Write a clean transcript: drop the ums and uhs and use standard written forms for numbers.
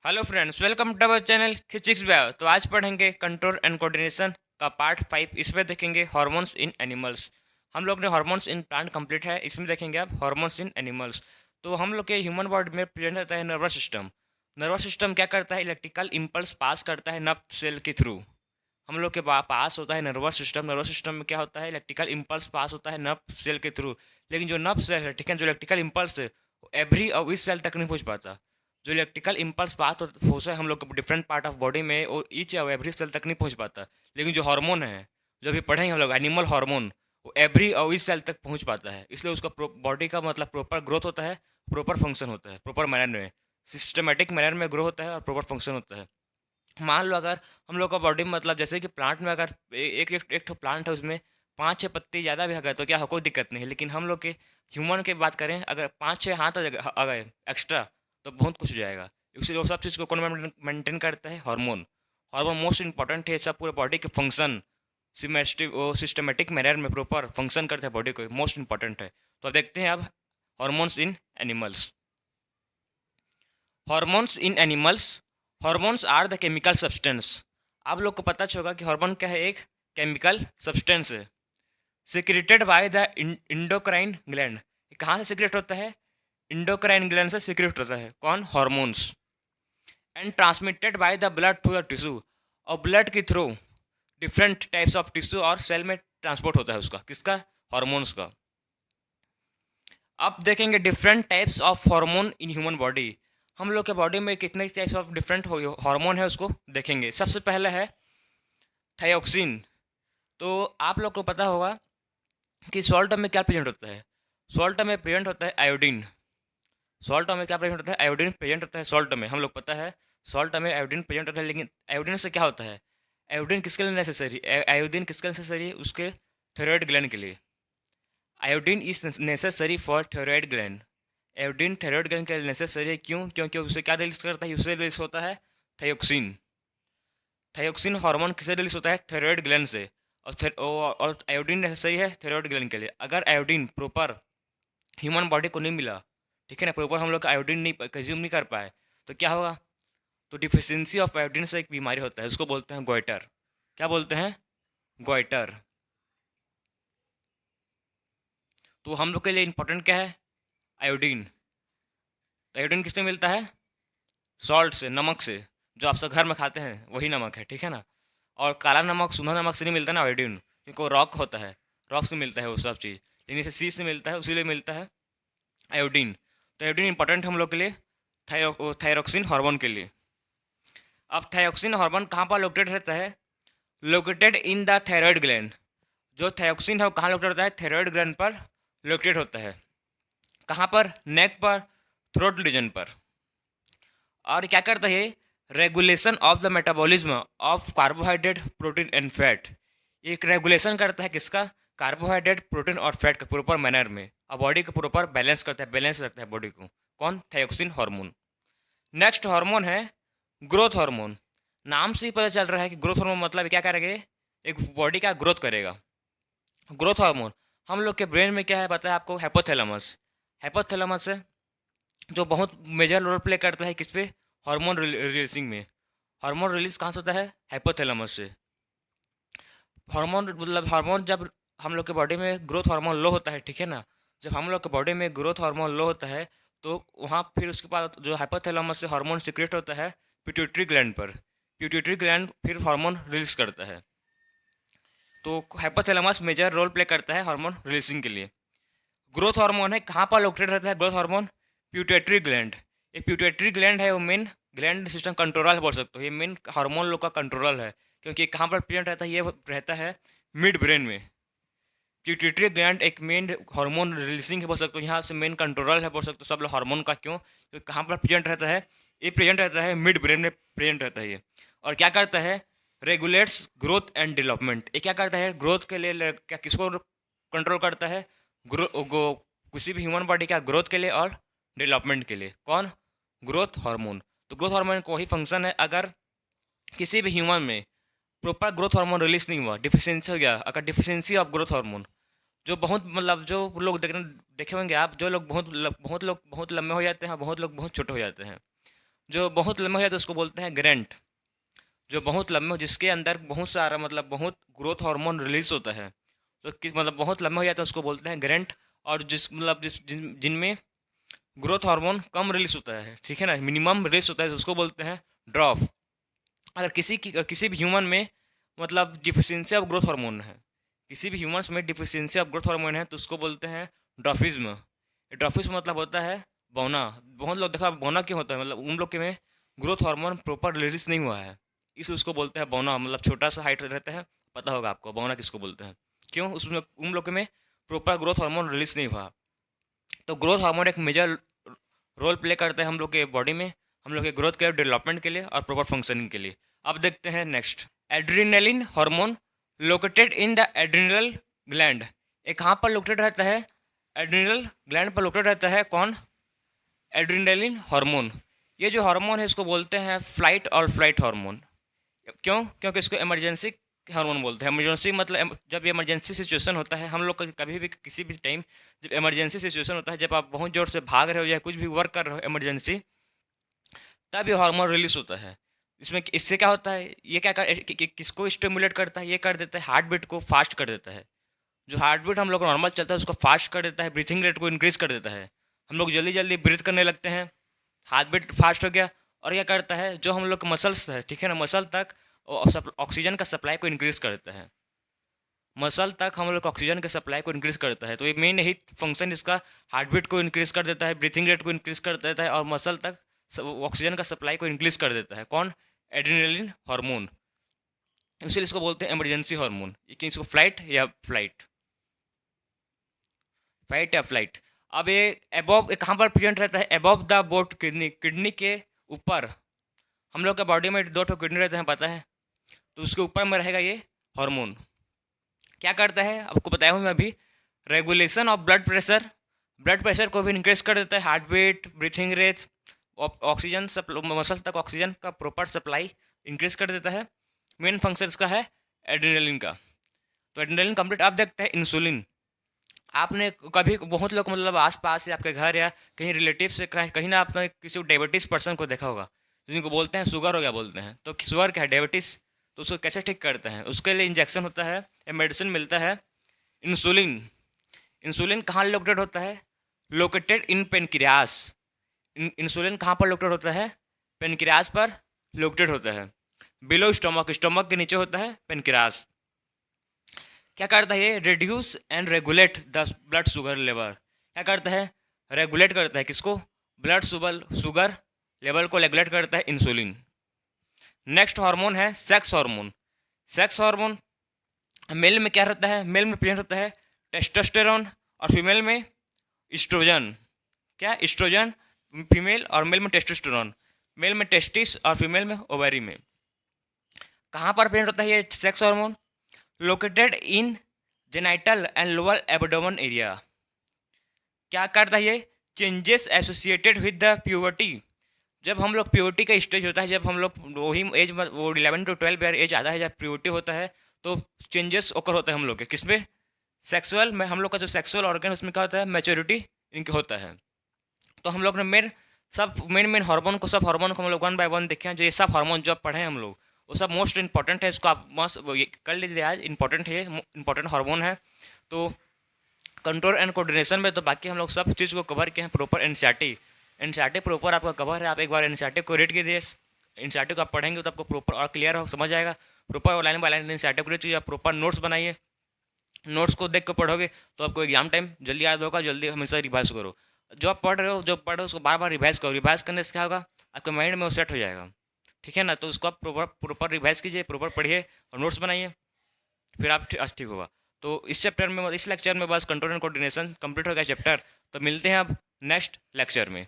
Hello friends, welcome to our channel physics bio. तो आज पढ़ेंगे कंट्रोल एंड कोऑर्डिनेशन का पार्ट 5। इसमें देखेंगे हार्मोन्स इन एनिमल्स। हम लोग ने हार्मोन्स इन प्लांट कंप्लीट है, इसमें देखेंगे अब हार्मोन्स इन एनिमल्स। तो हम लोग के ह्यूमन बॉडी में प्रेजेंट होता है नर्वस सिस्टम। नर्वस सिस्टम क्या करता है? इलेक्ट्रिकल इम्पल्स पास करता है नर्व सेल के थ्रू। हम लोग के पास होता है नर्वस सिस्टम। नर्वस सिस्टम में क्या होता है? इलेक्ट्रिकल इम्पल्स पास होता है नर्व सेल के थ्रू। लेकिन जो नर्व सेल है, ठीक है, जो इलेक्ट्रिकल इम्पल्स है एवरी और इस सेल तक नहीं पहुंच पाता। जो इलेक्ट्रिकल इम्पल्स पास होता है हम लोग को डिफरेंट पार्ट ऑफ बॉडी में, और ईच और एवरी सेल तक नहीं पहुंच पाता। लेकिन जो हार्मोन है, जो अभी पढ़ेंगे हम लोग एनिमल हार्मोन, वो एवरी और इस सेल तक पहुंच पाता है। इसलिए उसका बॉडी का मतलब प्रॉपर ग्रोथ होता है, प्रॉपर फंक्शन होता है, प्रॉपर मैनर में, सिस्टमेटिक मैनर में ग्रो होता है और प्रॉपर फंक्शन होता है। मान लो अगर हम लोग का बॉडी में मतलब जैसे कि प्लांट में अगर एक एक एक ठो प्लांट है, उसमें 5-6 पत्ते ज़्यादा भी आ गए तो क्या हो, कोई दिक्कत नहीं है। लेकिन हम लोग के ह्यूमन की बात करें, अगर 5-6 हाथ आ गए एक्स्ट्रा तो बहुत कुछ हो जाएगा। इसलिए वो सब चीज़ को कौन मेंटेन करता है? हार्मोन। हार्मोन मोस्ट इंपॉर्टेंट है, सब पूरे बॉडी के फंक्शन सिस्टमेटिक मैनर में प्रॉपर फंक्शन करते हैं, बॉडी को मोस्ट इंपॉर्टेंट है। तो अब देखते हैं अब hormones in animals. Hormones in animals. Hormones are the chemical substance. आप लोग को पता होगा कि हार्मोन क्या है? एक केमिकल सब्सटेंस है, secreted by the endocrine gland. कहाँ से सिक्रेट होता है? इंडोक्राइन ग्लैंड से सिक्रेट होता है। कौन? Hormones. And transmitted by the blood through the tissue. और ब्लड के through different types of tissue और सेल में ट्रांसपोर्ट होता है उसका। किसका? हॉर्मोन्स का। अब देखेंगे different types of hormone in human body. हम लोग के बॉडी में कितने टाइप्स ऑफ डिफरेंट हार्मोन है उसको देखेंगे। सबसे पहले है थायोक्सिन। तो आप लोग को पता होगा कि सॉल्ट में क्या प्रेजेंट होता है? सॉल्ट में प्रेजेंट होता है आयोडीन। सॉल्ट में क्या प्रेजेंट होता है? आयोडीन प्रेजेंट होता है सॉल्ट में। हम लोग पता है सॉल्ट में आयोडीन प्रेजेंट होता है। लेकिन आयोडीन से क्या होता है? आयोडीन किसके लिए नेसेसरी? आयोडीन किसके लिए नेसेसरी है? उसके थायराइड ग्लैंड के लिए। Iodine is necessary for thyroid gland. Iodine thyroid gland के लिए नेसेसरी है। क्यों? क्योंकि उसे क्या रिलीज करता है? उससे रिलीज होता है थायोक्सिन। थायोक्सिन हार्मोन किससे रिलीज होता है? थायराइड ग्लैंड से। और आयोडीन नेसेसरी है थायराइड ग्लैंड के लिए। अगर आयोडीन प्रॉपर ह्यूमन बॉडी को नहीं मिला, ठीक है ना, प्रॉपर हम लोग आयोडीन नहीं कंज्यूम नहीं कर पाए, तो क्या होगा? तो डिफिशियंसी ऑफ आयोडीन से एक बीमारी होता है, उसको बोलते हैं गोइटर। क्या बोलते हैं? गोइटर। तो हम लोग के लिए इंपॉर्टेंट क्या है? आयोडीन। तो आयोडीन किससे मिलता है? सॉल्ट से, नमक से। जो आप सब घर में खाते हैं वही नमक है, ठीक है ना। और काला नमक, सूधा नमक से नहीं मिलता ना आयोडीन, क्योंकि वो रॉक होता है, रॉक से मिलता है वो सब चीज़। लेकिन इसे सी से मिलता है, उसीलिए मिलता है आयोडीन। तो आयोडीन इंपॉर्टेंट हम लोग के लिए थायरोक्सिन हार्मोन के लिए। अब थायरोक्सिन हार्मोन कहाँ पर लोकेटेड रहता है? Located in the thyroid gland. जो थायरोक्सिन है वो कहाँ लोकेटेड होता है? थायराइड ग्लैंड पर लोकेटेड होता है। कहाँ पर? नेक पर, थ्रोट रीजन पर। और क्या करता है? Regulation of the metabolism of carbohydrate, protein and fat. एक रेगुलेशन करता है किसका? कार्बोहाइड्रेट, प्रोटीन और फैट का प्रॉपर मैनर में, और बॉडी को प्रॉपर बैलेंस करता है, बैलेंस रखता है बॉडी को। कौन? थायोक्सिन हार्मोन। नेक्स्ट हार्मोन है ग्रोथ हार्मोन। नाम से ही पता चल रहा है कि ग्रोथ हार्मोन मतलब क्या करेगा? एक बॉडी का ग्रोथ करेगा। ग्रोथ हार्मोन हम लोग के ब्रेन में क्या है पता है आपको? हाइपोथैलेमस। हाइपोथैलेमस है जो बहुत मेजर रोल प्ले करता है किस पे? हार्मोन रिलीजिंग में। हार्मोन रिलीज कहाँ से होता है? हाइपोथैलेमस से। हार्मोन मतलब हार्मोन जब हम लोग के बॉडी में ग्रोथ हार्मोन लो होता है, ठीक है ना, जब हम लोग के बॉडी में ग्रोथ हार्मोन लो होता है तो वहाँ फिर उसके बाद जो हाइपोथैलेमस से हार्मोन सिक्रेट होता है पिट्यूटरी ग्लैंड पर। पिट्यूटरी ग्लैंड फिर हार्मोन रिलीज करता है। तो हाइपोथैलेमस मेजर रोल प्ले करता है हार्मोन रिलीजिंग के लिए। ग्रोथ हार्मोन है कहाँ पर लोकेटेड रहता है? Growth hormone प्यूटेटरी gland. ये प्यूटेटरी ग्लैंड है वो मेन ग्लैंड सिस्टम कंट्रोलर बोल सकते हो। ये मेन हार्मोन लोग का कंट्रोलर है, क्योंकि कहाँ पर प्रेजेंट रहता है? ये रहता है मिड ब्रेन में। प्यूटेटरी ग्लैंड एक मेन हार्मोन रिलीजिंग है बोल सकते हो, यहाँ से मेन कंट्रोलर है बोल सकते हो सब लोग हार्मोन का। क्यों? क्योंकि कहाँ पर प्रेजेंट रहता है? ये प्रेजेंट रहता है मिड ब्रेन में प्रेजेंट रहता है ये। और क्या करता है? Regulates growth and development. ये क्या करता है? ग्रोथ के लिए क्या किसको कंट्रोल करता है? किसी भी ह्यूमन बॉडी का ग्रोथ के लिए और डेवलपमेंट के लिए। कौन? Growth hormone. तो ग्रोथ हार्मोन का वही फंक्शन है, अगर किसी भी ह्यूमन में प्रॉपर ग्रोथ हार्मोन रिलीज नहीं हुआ, डिफिशियंसी हो गया, अगर डिफिशियंसी ऑफ ग्रोथ हार्मोन, जो बहुत मतलब जो लोग देखे होंगे आप, जो लोग बहुत लोग बहुत लंबे हो जाते हैं, बहुत लोग बहुत छोटे हो जाते हैं। जो बहुत लंबे हो जाते हैं उसको बोलते हैं ग्रैंट। जो बहुत लंबे हो, जिसके अंदर बहुत सारा मतलब बहुत ग्रोथ हार्मोन रिलीज होता है, तो किस मतलब बहुत लंबे हो जाते हैं उसको बोलते हैं ग्रैंट। और जिस मतलब जिनमें ग्रोथ हार्मोन कम रिलीज होता है, ठीक है ना, मिनिमम रिलीज होता है, तो उसको बोलते हैं ड्रॉफ। अगर किसी भी ह्यूमन में मतलब डिफिशियंसी ऑफ ग्रोथ हार्मोन है, किसी भी ह्यूमंस में डिफिशियंसी ऑफ ग्रोथ हार्मोन है, तो उसको बोलते हैं ड्रॉफिज्म। ड्रॉफिज्म मतलब होता है बौना। बहुत लोग देखा बौना क्यों होता है, मतलब उन लोग के में ग्रोथ हार्मोन प्रॉपर रिलीज नहीं हुआ है, इस उसको बोलते हैं बौना। मतलब छोटा सा हाइट रहता है, पता होगा आपको बौना किसको बोलते हैं। क्यों? उसमें उन लोग के में प्रॉपर ग्रोथ हार्मोन रिलीज नहीं हुआ। तो ग्रोथ हार्मोन एक मेजर रोल प्ले करता है हम लोग के बॉडी में, हम लोग के ग्रोथ के डेवलपमेंट के लिए और प्रॉपर फंक्शनिंग के लिए। अब देखते हैं next, adrenaline hormone located in the adrenal gland. एक कहाँ पर लोकेटेड रहता है? एड्रिनल ग्लैंड पर लोकेटेड रहता है। कौन? Adrenaline hormone. ये जो हार्मोन है इसको बोलते हैं फ्लाइट और फ्लाइट हार्मोन। क्यों? क्योंकि इसको इमरजेंसी हार्मोन बोलते हैं। इमरजेंसी मतलब जब इमरजेंसी सिचुएशन होता है, हम लोग का कभी भी किसी भी टाइम जब इमरजेंसी सिचुएशन होता है, जब आप बहुत ज़ोर से भाग रहे हो या कुछ भी वर्क कर रहे हो इमरजेंसी, तब ये हार्मोन रिलीज होता है। इसमें इससे क्या होता है, ये क्या किसको स्टिमुलेट करता है? ये कर देता है हार्ट बीट को फास्ट कर देता है। जो हार्ट बीट हम लोग नॉर्मल चलता है उसको फास्ट कर देता है, ब्रीथिंग रेट को इंक्रीज कर देता है। हम लोग जल्दी जल्दी ब्रीथ करने लगते हैं, हार्ट बीट फास्ट हो गया। और क्या करता है, जो हम लोग मसल्स है, ठीक है ना, मसल तक ऑक्सीजन का सप्लाई को इंक्रीज कर देता है। मसल तक हम लोग ऑक्सीजन के सप्लाई को इंक्रीज कर देता है। तो ये मेन यही फंक्शन इसका, हार्ट बीट को इंक्रीज कर देता है, ब्रीथिंग रेट को इंक्रीज कर देता है और मसल तक ऑक्सीजन का सप्लाई को इंक्रीज कर देता है। कौन? Adrenaline hormone. इसलिए इसको बोलते हैं इमरजेंसी हार्मोन। कि इसको फ्लाइट या फ्लाइट, फाइट या फ्लाइट। अब ये एबॉव कहाँ पर प्रेजेंट रहता है? Above the both kidney, kidney के ऊपर। हम लोग के बॉडी में दो ठो किडनी रहते हैं, पता है, तो उसके ऊपर में रहेगा ये हार्मोन। क्या करता है आपको बताया हूँ मैं अभी, regulation of blood pressure. Blood pressure को भी इंक्रीज कर देता है, heart beat, breathing rate, oxygen muscle तक ऑक्सीजन का प्रॉपर सप्लाई इंक्रीज कर देता है। मेन फंक्शन इसका है एड्रेनलिन का। तो एड्रेनलिन कंप्लीट। आप देखते हैं इंसुलिन। आपने कभी बहुत लोग मतलब आसपास या आपके घर या कहीं रिलेटिव से कहीं ना आपने किसी डायबिटीज़ पर्सन को देखा होगा, जिनको बोलते हैं शुगर हो गया बोलते हैं। तो शुगर क्या है? डायबिटीज़। तो उसको कैसे ठीक करते हैं? उसके लिए इंजेक्शन होता है या मेडिसिन मिलता है, इंसुलिन। इंसुलिन कहाँ लोकेटेड होता है? Located in pancreas. इंसुलिन कहाँ पर लोकेटेड होता है? पेनक्रियास पर लोकेटेड होता है, बिलो स्टोमक। स्टोमक के नीचे होता है पेनक्रियास। क्या करता है ये? Reduce and regulate the blood sugar level. क्या करता है? रेगुलेट करता है किसको? ब्लड शुगर लेवल को रेगुलेट करता है इंसुलिन। नेक्स्ट हार्मोन है sex hormone. Sex hormone mail में क्या रहता है? मेल में प्रेजेंट होता है टेस्टोस्टेरोन और फीमेल में इस्ट्रोजन। क्या? इस्ट्रोजन फीमेल और मेल में टेस्टोस्टेरोन। मेल में टेस्टिस और फीमेल में ओवरी में। कहाँ पर प्रेजेंट होता है ये sex hormone? Located in genital and lower abdomen area. क्या करता है ये? Changes associated with the puberty. जब हम लोग प्यूबर्टी का स्टेज होता है, जब हम लोग वही एज वो 11 to 12 ईयर एज आता है, जब प्यूबर्टी होता है, तो चेंजेस ओकर होता है हम लोग के किसमें? सेक्सुअल में। हम लोग का जो सेक्सुअल ऑर्गन उसमें क्या होता है? मैच्योरिटी इनके होता है। तो हम लोग ने मेन हार्मोन को, सब हार्मोन को हम लोग 1 by 1 देखे हैं। जो ये सब हार्मोन जो पढ़े हैं हम लोग, वो सब मोस्ट इंपॉर्टेंट है। इसको आप मस्त कर लीजिए आज, इंपॉर्टेंट है, इंपॉर्टेंट हार्मोन है। तो कंट्रोल एंड कोऑर्डिनेशन में तो बाकी हम लोग सब चीज़ को कवर किए हैं प्रॉपर। एनसीईआरटी प्रॉपर आपका कवर है। आप एक बार एनसीईआरटी को रीड कीजिए, एनसीईआरटी को आप पढ़ेंगे तो आपको प्रॉपर और क्लियर हो, समझ आएगा। Proper line by line NCERT को रीड कीजिए, आप प्रॉपर नोट्स बनाइए। नोट्स को देख कर पढ़ोगे तो आपको एग्जाम टाइम जल्दी याद होगा। जल्दी हमेशा रिवाइज करो, जो आप पढ़ रहे हो उसको बार बार रिवाइज करो। रिवाइज करने से क्या होगा? आपके माइंड में वो सेट हो जाएगा, ठीक है ना। तो उसको आप प्रॉपर रिवाइज कीजिए, प्रॉपर पढ़िए और नोट्स बनाइए, फिर आप ठीक होगा। तो इस चैप्टर में, इस लेक्चर में बस कंट्रोल एंड कोऑर्डिनेशन कंप्लीट हो गया चैप्टर। तो मिलते हैं अब नेक्स्ट लेक्चर में।